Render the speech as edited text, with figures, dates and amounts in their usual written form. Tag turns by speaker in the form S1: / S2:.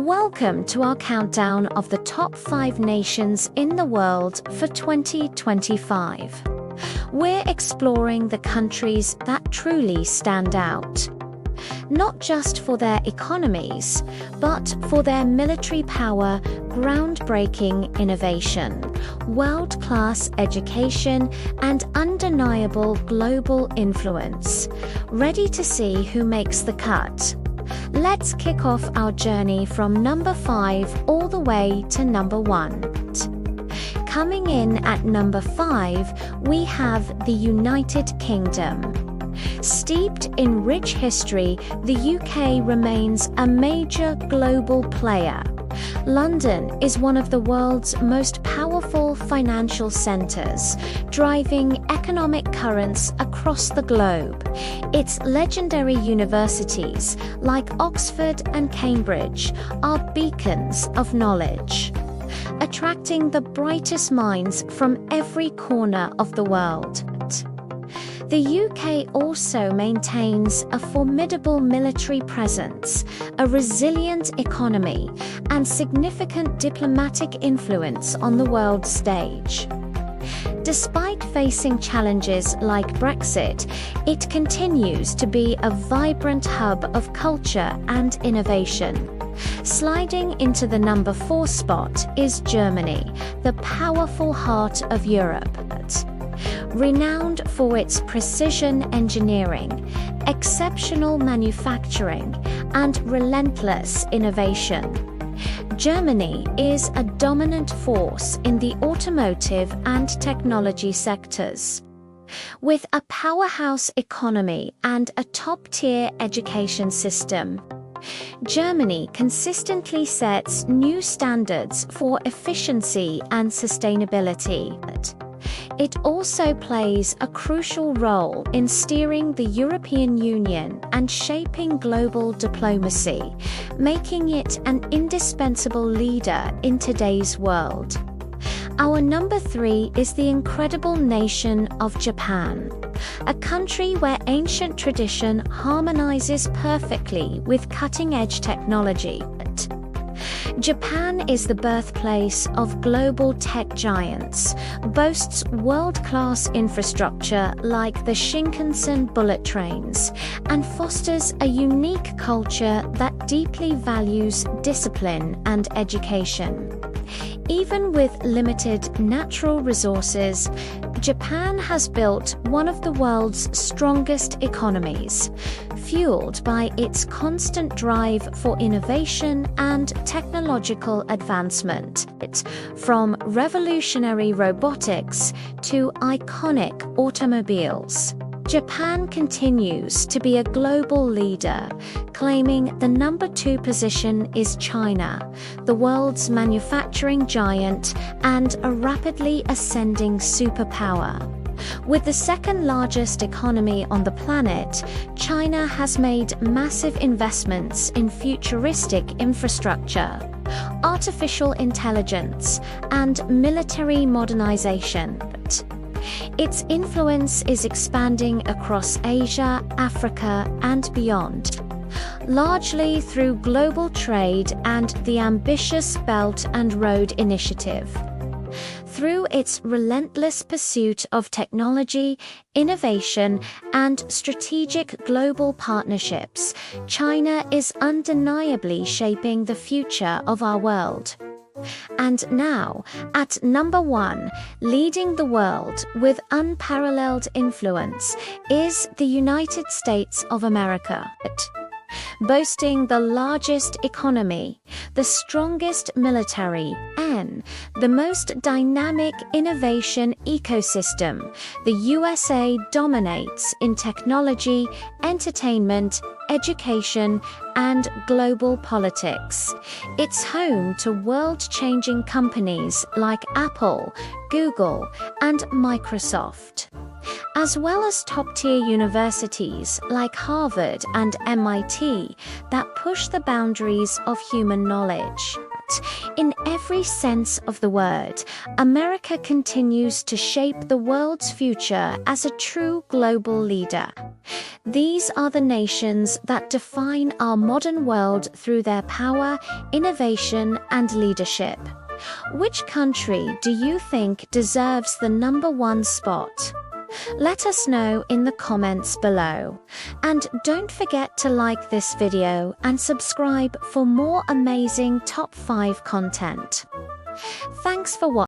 S1: Welcome to our countdown of the top 5 nations in the world for 2025. We're exploring the countries that truly stand out. Not just for their economies, but for their military power, groundbreaking innovation, world-class education, and undeniable global influence. Ready to see who makes the cut? Let's kick off our journey from number 5 all the way to number 1. Coming in at number 5, we have the United Kingdom. Steeped in rich history, the UK remains a major global player. London is one of the world's most powerful financial centres, driving economic currents across the globe. Its legendary universities, like Oxford and Cambridge, are beacons of knowledge, attracting the brightest minds from every corner of the world. The UK also maintains a formidable military presence, a resilient economy, and significant diplomatic influence on the world stage. Despite facing challenges like Brexit, it continues to be a vibrant hub of culture and innovation. Sliding into the number 4 spot is Germany, the powerful heart of Europe. Renowned for its precision engineering, exceptional manufacturing, and relentless innovation, Germany is a dominant force in the automotive and technology sectors. With a powerhouse economy and a top-tier education system, Germany consistently sets new standards for efficiency and sustainability. It also plays a crucial role in steering the European Union and shaping global diplomacy, making it an indispensable leader in today's world. Our number 3 is the incredible nation of Japan, a country where ancient tradition harmonizes perfectly with cutting-edge technology. Japan is the birthplace of global tech giants, boasts world-class infrastructure like the Shinkansen bullet trains, and fosters a unique culture that deeply values discipline and education. Even with limited natural resources, Japan has built one of the world's strongest economies, fueled by its constant drive for innovation and technological advancement. From revolutionary robotics to iconic automobiles, Japan continues to be a global leader, claiming the number 2 position is China, the world's manufacturing giant and a rapidly ascending superpower. With the second largest economy on the planet, China has made massive investments in futuristic infrastructure, artificial intelligence, and military modernization. Its influence is expanding across Asia, Africa, and beyond, largely through global trade and the ambitious Belt and Road Initiative. Through its relentless pursuit of technology, innovation, and strategic global partnerships, China is undeniably shaping the future of our world. And now, at number 1, leading the world with unparalleled influence, is the United States of America. Boasting the largest economy, the strongest military, and the most dynamic innovation ecosystem, the USA dominates in technology, entertainment, education, and global politics. It's home to world-changing companies like Apple, Google, and Microsoft, as well as top-tier universities like Harvard and MIT that push the boundaries of human knowledge. In every sense of the word, America continues to shape the world's future as a true global leader. These are the nations that define our modern world through their power, innovation, and leadership. Which country do you think deserves the #1 spot? Let us know in the comments below. And don't forget to like this video and subscribe for more amazing top 5 content. Thanks for watching.